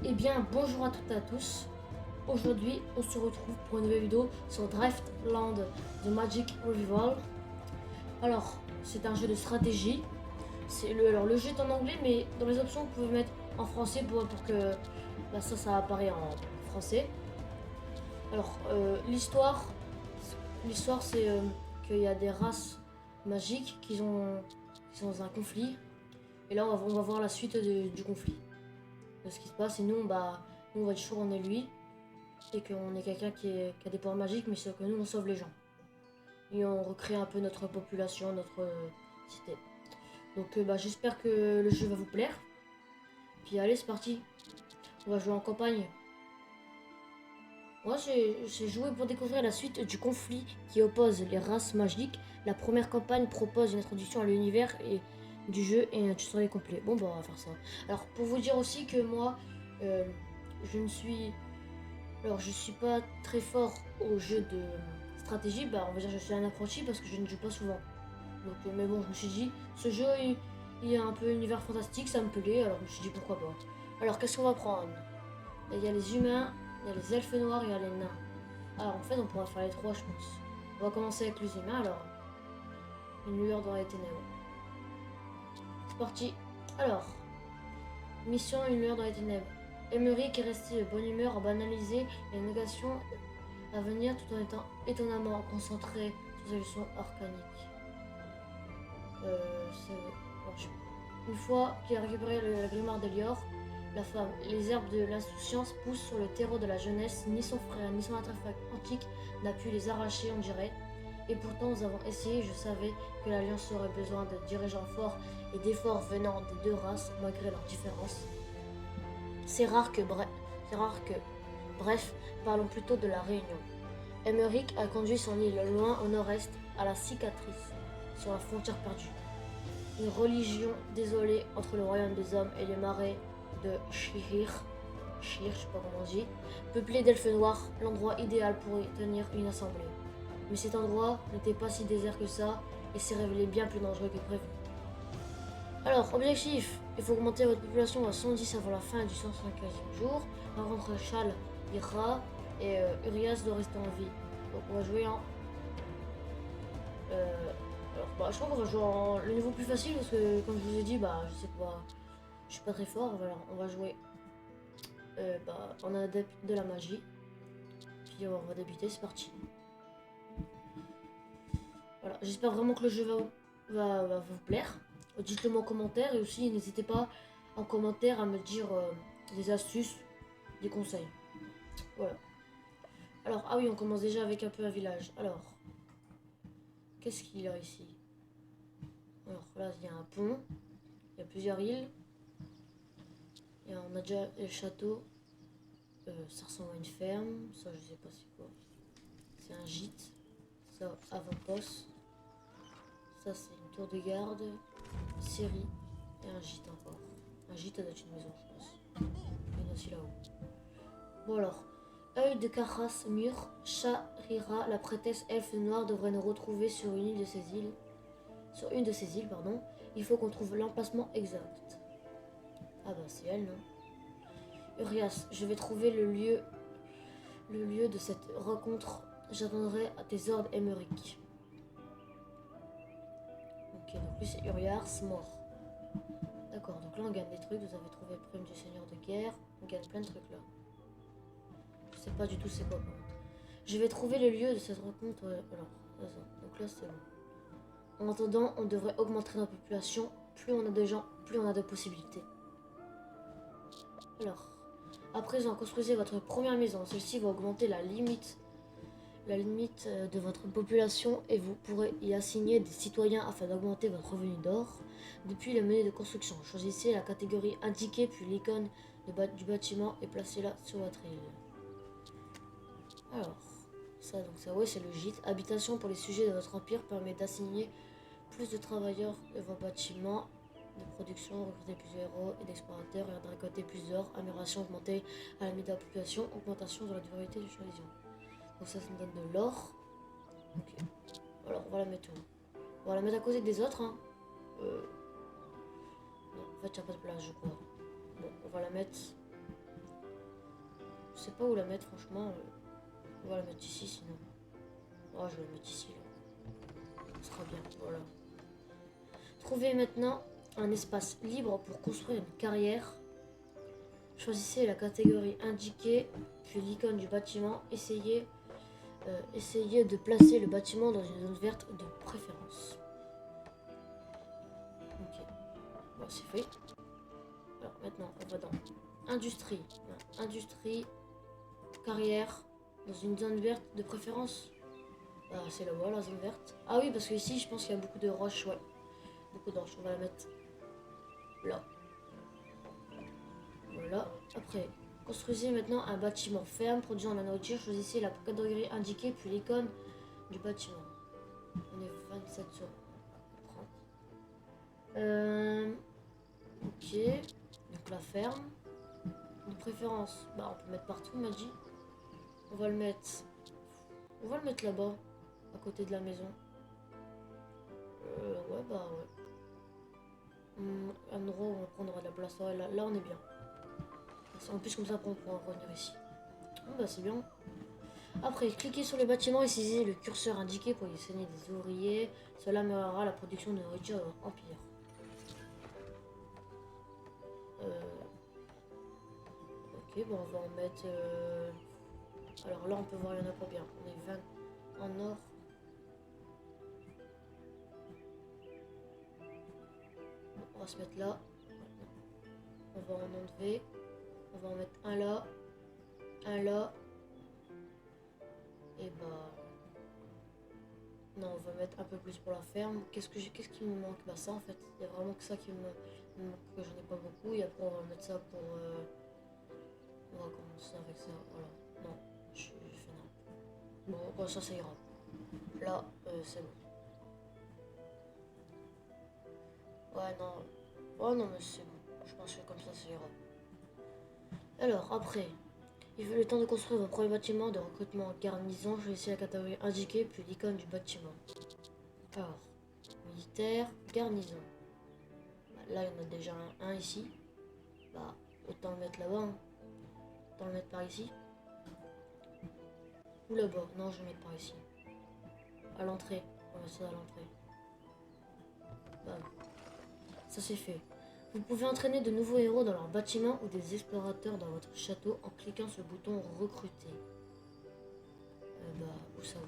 Eh bien, bonjour à toutes et à tous. Aujourd'hui, on se retrouve pour une nouvelle vidéo sur Driftland The Magic Revival. Alors, c'est un jeu de stratégie. Le jeu est en anglais, mais dans les options, vous pouvez mettre en français pour que ça apparaît en français. Alors, l'histoire, c'est qu'il y a des races magiques qui sont dans un conflit. Et là, on va voir la suite du conflit, de ce qui se passe. Et nous, on va être chaud, on est lui. Et qu'on est quelqu'un qui a des pouvoirs magiques, mais c'est que nous, on sauve les gens. Et on recrée un peu notre population, notre cité. Donc j'espère que le jeu va vous plaire. Puis allez, c'est parti. On va jouer en campagne. Moi, j'ai joué pour découvrir la suite du conflit qui oppose les races magiques. La première campagne propose une introduction à l'univers et du jeu et un tutoriel complet. Bon, bah, on va faire ça. Alors, pour vous dire aussi que moi, euh, je ne suis... Alors, je suis pas très fort au jeu de stratégie. Bah, on va dire que je suis un apprenti parce que je ne joue pas souvent. Donc, mais bon, je me suis dit, ce jeu, il est un peu univers fantastique, ça me plaît. Alors, je me suis dit, pourquoi pas. Alors, qu'est-ce qu'on va prendre? Il y a les humains, il y a les elfes noirs et il y a les nains. Alors, en fait, on pourra faire les trois, je pense. On va commencer avec les humains, alors. Une lueur dans les ténèbres. C'est parti. Alors, mission une lueur dans les ténèbres. Emmerich est resté de bonne humeur à banaliser les négations à venir tout en étant étonnamment concentré sur ses leçons arcaniques. Une fois qu'il a récupéré la grimoire d'Elior, la femme, les herbes de l'insouciance poussent sur le terreau de la jeunesse. Ni son frère, ni son artefact antique n'a pu les arracher, on dirait. Et pourtant, nous avons essayé. Je savais que l'Alliance aurait besoin de dirigeants forts et d'efforts venant des deux races, malgré leurs différences. C'est rare que, bref, parlons plutôt de la Réunion. Emmerich a conduit son île loin au nord-est, à la cicatrice, sur la frontière perdue. Une religion désolée entre le royaume des hommes et les marais de Shir, je sais pas comment on dit, peuplé d'elfes noirs, l'endroit idéal pour y tenir une assemblée. Mais cet endroit n'était pas si désert que ça et s'est révélé bien plus dangereux que prévu. Alors, objectif, il faut augmenter votre population à 110 avant la fin du 150e jour. Par contre, Chal ira et Urias doit rester en vie. Donc on va jouer en... je crois qu'on va jouer en le niveau plus facile parce que comme je vous ai dit, je sais pas, je suis pas très fort. Voilà, on va jouer en adepte de la magie. Puis on va débuter, c'est parti. Voilà, j'espère vraiment que le jeu va vous plaire. Dites-le moi en commentaire et aussi n'hésitez pas en commentaire à me dire des astuces, des conseils. Voilà. Alors, ah oui, on commence déjà avec un peu un village. Alors, qu'est-ce qu'il y a ici? Alors là, il y a un pont, il y a plusieurs îles. On a déjà le château. Ça ressemble à une ferme. Ça, je sais pas c'est quoi. C'est un gîte. Ça, avant-poste. Ça, c'est une tour de garde. Série. Et un gîte encore. Un gîte, ça doit être une maison, je pense. Il y en a aussi là-haut. Bon alors. Œil de Carras Mur, Charira, la prêtresse elfe noire, devrait nous retrouver sur une de ces îles. Sur une de ces îles, pardon. Il faut qu'on trouve l'emplacement exact. Ah bah c'est elle, non? Urias, je vais trouver le lieu de cette rencontre. J'attendrai à tes ordres, Emmerich. Ok, donc lui c'est Urias, mort. D'accord, donc là on gagne des trucs. Vous avez trouvé le prime du seigneur de guerre. On gagne plein de trucs là. Je sais pas du tout c'est quoi par contre. Je vais trouver le lieu de cette rencontre. Alors, donc là c'est bon. En attendant, on devrait augmenter notre population. Plus on a de gens, plus on a de possibilités. Alors, à présent, construisez votre première maison. Celle-ci va augmenter la limite de votre population et vous pourrez y assigner des citoyens afin d'augmenter votre revenu d'or. Depuis le menu de construction, choisissez la catégorie indiquée puis l'icône du bâtiment et placez-la sur votre île. Alors, ouais, c'est le gîte. Habitation pour les sujets de votre empire permet d'assigner plus de travailleurs de vos bâtiments de production, recruter plus d'héros et d'explorateurs et récolter plus d'or, amélioration augmentée à la limite de la population, augmentation de la durabilité du choisissement. Donc ça me donne de l'or. Ok. Alors on va la mettre où? On va la mettre à côté des autres. Hein. Non, en fait il n'y a pas de place je crois. Bon, on va la mettre Je sais pas où la mettre, franchement. On va la mettre ici, sinon. Oh, je vais la mettre ici, là. Ce sera bien, voilà. Trouvez maintenant un espace libre pour construire une carrière. Choisissez la catégorie indiquée, puis l'icône du bâtiment. Essayez de placer le bâtiment dans une zone verte de préférence. Ok, bon, c'est fait. Alors maintenant, on va dans industrie. Industrie, carrière, dans une zone verte de préférence. Ah, c'est là-bas, la zone verte. Ah oui, parce que ici, je pense qu'il y a beaucoup de roches, ouais. Beaucoup de roches, on va la mettre là. Voilà. Après, construisez maintenant un bâtiment ferme produisant la nourriture. Choisissez la catégorie indiquée, puis l'icône du bâtiment. On est 27 sur 30. Ok. Donc la ferme. De préférence. Bah on peut mettre partout, m'a dit. On va le mettre. On va le mettre là-bas. À côté de la maison. Ouais bah ouais. Un endroit où on prendra de la place. Ouais, là on est bien. En plus comme ça on pourra revenir ici. Bon bah c'est bien. Après, cliquez sur le bâtiment et saisissez le curseur indiqué pour y sélectionner des ouvriers. Cela améliorera la production de nourriture de votre empire. Ok, bon on va en mettre... Alors là on peut voir il y en a combien. On est 20 en or. Bon, on va se mettre là. On va en enlever. On va en mettre un là. Un là. Et bah... Non, on va mettre un peu plus pour la ferme. Qu'est-ce qui me manque? Bah ça en fait. Il y a vraiment que ça qui me manque, que j'en ai pas beaucoup. Et après on va mettre ça pour... On va commencer avec ça. Voilà. Non, je fais non. Bon, ça ira. Là, c'est bon. Ouais, non. Oh non, mais c'est bon. Je pense que comme ça ira. Alors, après, il faut le temps de construire vos premiers bâtiments de recrutement en garnison. Je vais essayer la catégorie indiquée, puis l'icône du bâtiment. Alors, militaire, garnison. Bah, là, il y en a déjà un ici. Bah, autant le mettre là-bas. Hein. Autant le mettre par ici. Ou là-bas. Non, je vais le mettre par ici. À l'entrée. On va mettre ça à l'entrée. Bam. Ça c'est fait. Vous pouvez entraîner de nouveaux héros dans leur bâtiment ou des explorateurs dans votre château en cliquant sur le bouton recruter. Bah, où ça.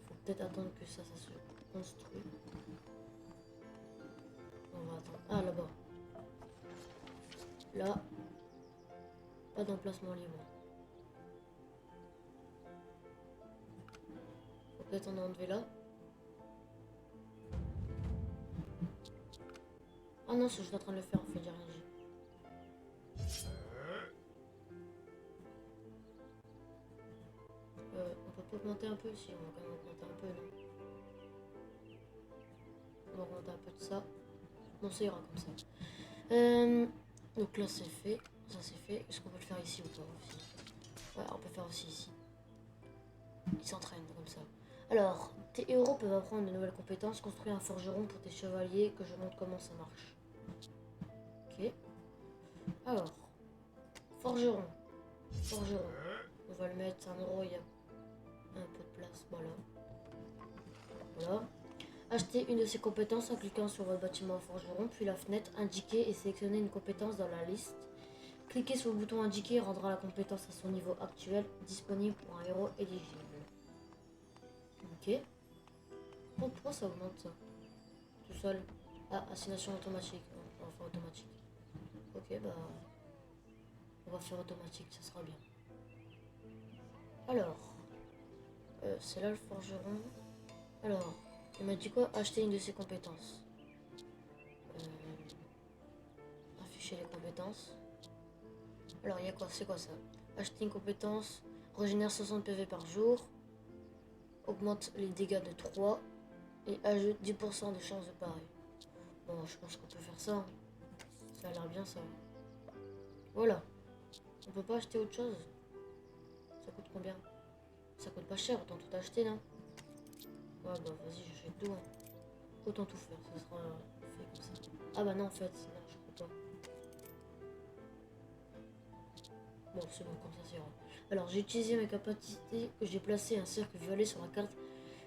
Faut peut-être attendre que ça se construit. On va attendre. Ah, là-bas. Là. Pas d'emplacement libre. Faut peut-être en enlever là. Ah non, je suis en train de le faire, en fait, j'ai rien dit. On peut pas augmenter un peu? Si, on va quand même augmenter un peu, non? On va augmenter un peu de ça. Bon, ça ira comme ça. Donc là, c'est fait. Ça, c'est fait. Est-ce qu'on peut le faire ici ou pas aussi? Ouais, on peut faire aussi ici. Ils s'entraînent comme ça. Alors, tes héros peuvent apprendre de nouvelles compétences. Construire un forgeron pour tes chevaliers, que je montre comment ça marche. Ok. Alors, forgeron. On va le mettre à un endroit où il y a un peu de place. Voilà. Achetez une de ces compétences en cliquant sur votre bâtiment forgeron, puis la fenêtre indiquée et sélectionnez une compétence dans la liste. Cliquez sur le bouton indiqué et rendra la compétence à son niveau actuel, disponible pour un héros éligible. Ok. Oh, pourquoi ça augmente ça? Tout seul. Ah, assignation automatique. On va faire automatique. Ok, bah... On va faire automatique, ça sera bien. Alors... c'est là le forgeron. Alors... Il m'a dit quoi? Acheter une de ses compétences. Afficher les compétences. Alors, il y a quoi? C'est quoi ça? Acheter une compétence. Régénère 60 PV par jour. Augmente les dégâts de 3. Et ajoute 10% de chance de pari. Bon, je pense qu'on peut faire ça. Hein. Ça a l'air bien ça. Voilà. On peut pas acheter autre chose. Ça coûte combien? Ça coûte pas cher, autant tout acheter, non? Ouais, bah vas-y, j'achète tout. Hein. Autant tout faire, ça sera fait comme ça. Ah bah non, en fait, non, je crois pas. Bon, c'est bon, comme ça c'est vrai. Alors, j'ai utilisé mes capacités que j'ai placé un cercle violet sur la carte.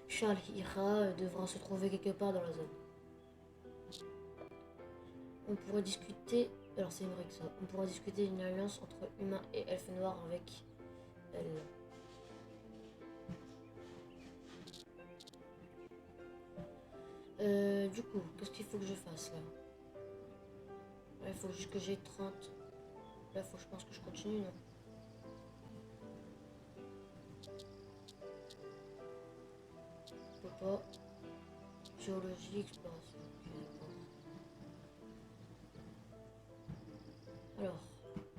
Charles Ira devra se trouver quelque part dans la zone. On pourrait discuter... Alors, c'est une règle ça. On pourra discuter d'une alliance entre humains et elfes noirs avec elle. Du coup, qu'est-ce qu'il faut que je fasse là? Il faut juste que j'ai 30. Là, faut, je pense que je continue, non? Je peux pas. Géologie, exploration. Ok, d'accord. Alors,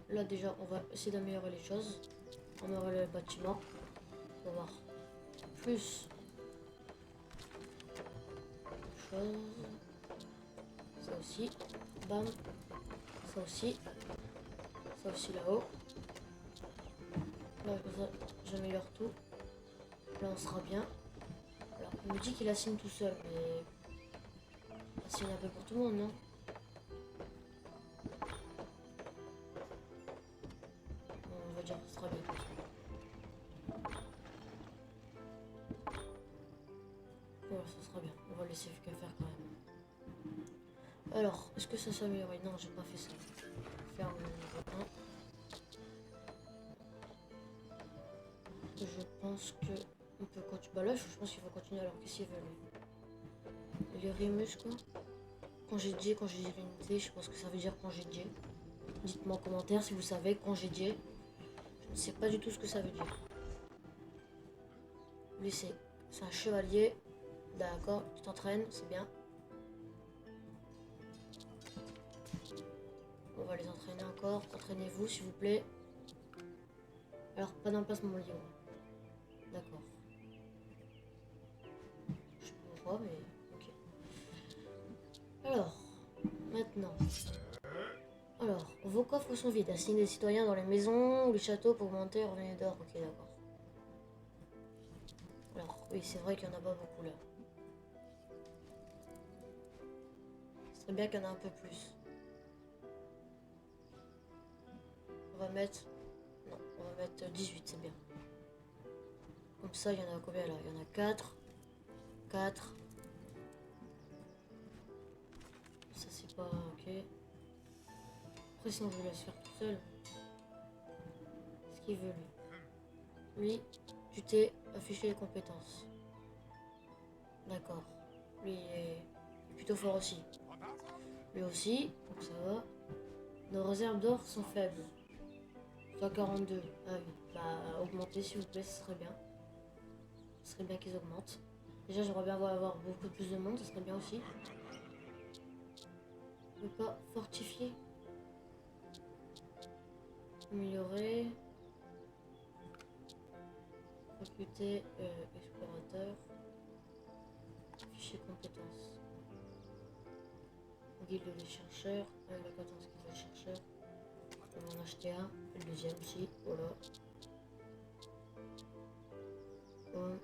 là déjà, on va essayer d'améliorer les choses. Améliorer le bâtiment. On va voir plus de choses. Ça aussi. Bam. Ça aussi. Ça aussi là-haut. Là, comme ça, j'améliore tout. Là, on sera bien. Alors, il me dit qu'il assigne tout seul, mais... Assigne un peu pour tout le monde, non? On va dire que ce sera bien. Voilà, ça sera bien. On va laisser qu'à faire quand même. Alors, est-ce que ça s'améliore? Non, j'ai pas fait ça. Faire le niveau 1. Je pense que on peut continuer. Bah là, je pense qu'il faut continuer. Alors, qu'est-ce qu'il veut lui? Les Rémus, quoi. Congédier, congédier, je pense que ça veut dire congédier. Dites-moi en commentaire si vous savez congédier. Je ne sais pas du tout ce que ça veut dire. Lui, c'est un chevalier. D'accord, tu t'entraînes, c'est bien. On va les entraîner encore. Entraînez-vous, s'il vous plaît. Alors, pas d'emplacement libre. D'accord. Je sais pas pourquoi, mais ok. Alors, maintenant. Alors, vos coffres sont vides. Assignez des citoyens dans les maisons ou les châteaux pour augmenter le revenu d'or. Ok, d'accord. Alors, oui, c'est vrai qu'il n'y en a pas beaucoup là. Ce serait bien qu'il y en ait un peu plus. On va mettre... Non, on va mettre 18, c'est bien. Comme ça, il y en a combien là? Il y en a 4. 4. Ça, c'est pas... Ok. Après, sinon, je vais laisse faire tout seul. Ce qu'il veut, lui. Lui, tu t'es affiché les compétences. D'accord. Lui est plutôt fort aussi. Lui aussi, donc ça va. Nos réserves d'or sont faibles. Soit 42. Ah oui. Bah, augmenter s'il vous plaît, ce serait bien. Ce serait bien qu'ils augmentent. Déjà, j'aimerais bien avoir beaucoup plus de monde, ce serait bien aussi. On peut pas fortifier. Améliorer. Recruter explorateur. Fichier compétences. Guilde des chercheurs. Avec la compétence guilde des chercheurs. On va en acheter un. Le deuxième aussi. Voilà. Bon.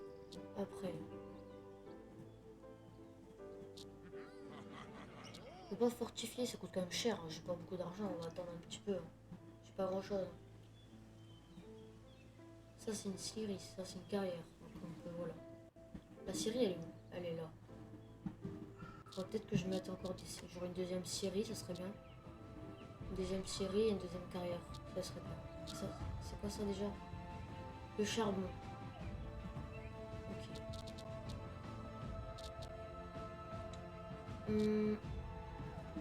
Après. On peut pas fortifier, ça coûte quand même cher. Hein. J'ai pas beaucoup d'argent, on va attendre un petit peu. Hein. J'ai pas grand chose. Ça c'est une scierie, ça c'est une carrière. Donc voilà. La scierie elle est où? Elle est là. Faudrait peut-être que je mette encore des... Genre une deuxième scierie, ça serait bien. Une deuxième scierie et une deuxième carrière. Ça serait bien. Ça, c'est quoi ça déjà? Le charbon. Ok.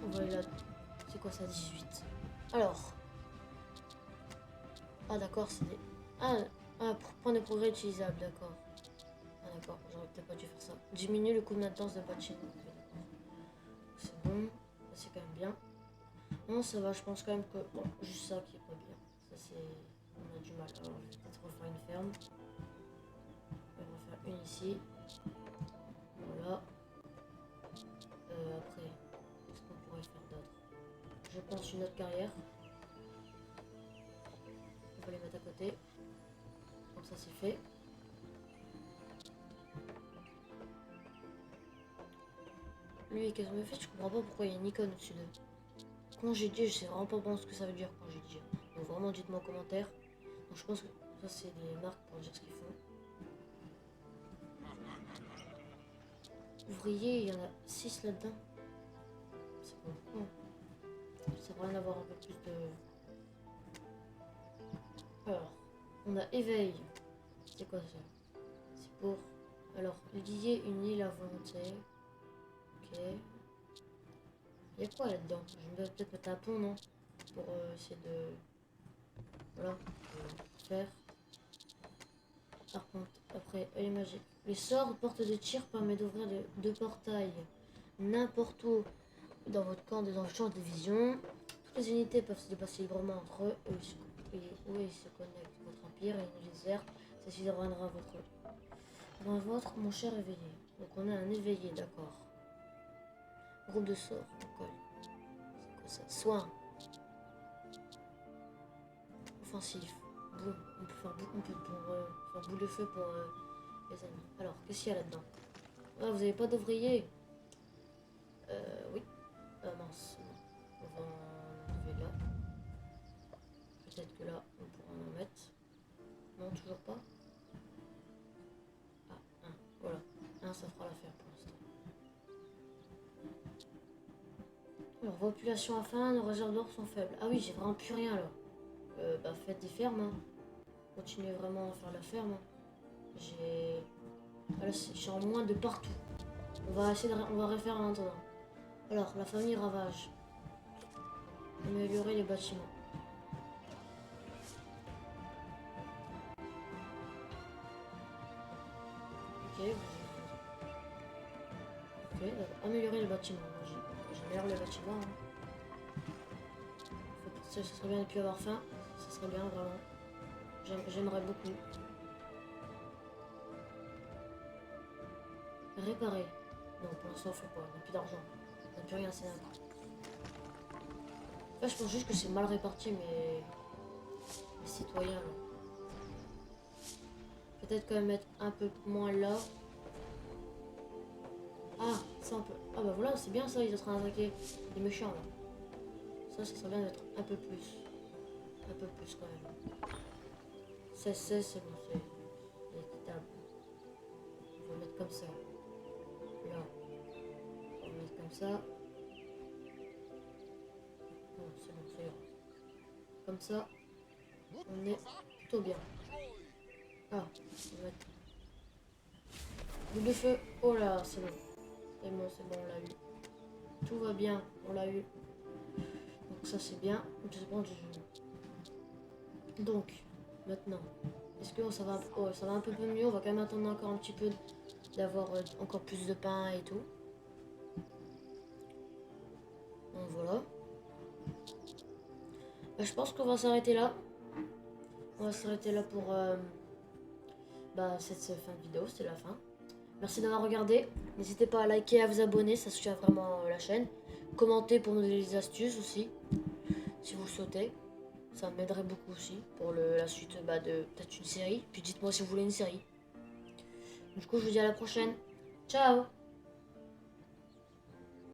On va aller là. C'est quoi ça, 18? Alors. Ah d'accord, c'est des... pour point de progrès utilisable, d'accord. Ah d'accord, j'aurais peut-être pas dû faire ça. Diminue le coût de maintenance de bâtiment. C'est bon, ça c'est quand même bien. Non, ça va, je pense quand même que... Bon, juste ça qui est pas bien. Ça c'est... On a du mal. Alors, je vais peut-être refaire une ferme. On va en faire une ici. Voilà. Après, qu'est-ce qu'on pourrait faire d'autre? Je pense une autre carrière. On va les mettre à côté. Comme ça c'est fait. Lui, qu'est-ce qu'il me fait? Je comprends pas pourquoi il y a une icône au-dessus d'eux. Congédier, je sais vraiment pas bon ce que ça veut dire congédier. Donc vraiment dites-moi en commentaire. Donc je pense que ça c'est des marques pour dire ce qu'ils font. Ouvrier, il y en a 6 là-dedans. C'est bon. Oh. Ça va rien avoir un peu plus de... Alors, on a éveil. C'est quoi ça? C'est pour... Alors, lier une île à volonté. Ok. Il y a quoi là-dedans? Je vais peut-être mettre un pont, non? Pour essayer de... Voilà. Faire. Par contre, après, œil magique. Les sorts porte de tir permet d'ouvrir deux portails n'importe où dans votre camp des champs de vision. Toutes les unités peuvent se déplacer librement entre eux et où ils se connectent. Votre empire et une désert, ceci deviendra votre... Dans votre, mon cher éveillé. Donc on a un éveillé, d'accord. Groupe de sorts, ok. C'est quoi ça? Soin. Offensif. Boum. On peut faire beaucoup pour faire boule de feu pour les ennemis. Alors, qu'est-ce qu'il y a là-dedans? Ah, vous avez pas d'ouvrier? Oui. Ah mince. On va en enlever là. Peut-être que là, on pourra en mettre. Non, toujours pas. Ah, un. Voilà. Un, ça fera l'affaire pour l'instant. Alors, population à fin, nos réserves d'or sont faibles. Ah oui, j'ai vraiment plus rien là. Bah, faites des fermes. Hein. Continuez vraiment à faire la ferme. Hein. J'ai... Voilà, je suis en moins de partout. On va essayer de... On va refaire maintenant. Alors, la famille ravage. Améliorer les bâtiments. Ok, ok, d'accord. Améliorer les bâtiments. J'améliore les bâtiments. Hein. Ça serait bien de plus avoir faim. Ça serait bien, vraiment. J'aimerais beaucoup. Réparer. Non, pour l'instant, on fait pas. On n'a plus d'argent. On n'a plus rien, c'est n'importe. Enfin, je pense juste que c'est mal réparti, mais... Les citoyens, là. Peut-être quand même mettre un peu moins là. Ah, ça on peut... Ah bah voilà, c'est bien ça, ils sont en train d'attaquer les méchants, là. Ça serait bien d'être un peu plus. Un peu plus, quand même. 16, c'est bon, c'est équitable. On va mettre comme ça. Là. On va mettre comme ça. Non, c'est bon, c'est bon. Comme ça, on est plutôt bien. Ah, on va mettre... Boule de feu. Oh là, c'est bon. C'est bon, on l'a eu. Tout va bien, on l'a eu. Donc ça, c'est bien. Je sais pas, donc, maintenant, est-ce que ça va... Oh, ça va un peu mieux. On va quand même attendre encore un petit peu d'avoir encore plus de pain et tout. Donc voilà. Bah, je pense qu'on va s'arrêter là. On va s'arrêter là pour cette fin de vidéo. C'était la fin. Merci d'avoir regardé. N'hésitez pas à liker et à vous abonner. Ça soutient vraiment la chaîne. Commentez pour nous donner des astuces aussi. Si vous souhaitez. Ça m'aiderait beaucoup aussi pour la suite de peut-être une série. Puis dites-moi si vous voulez une série. Du coup, je vous dis à la prochaine. Ciao!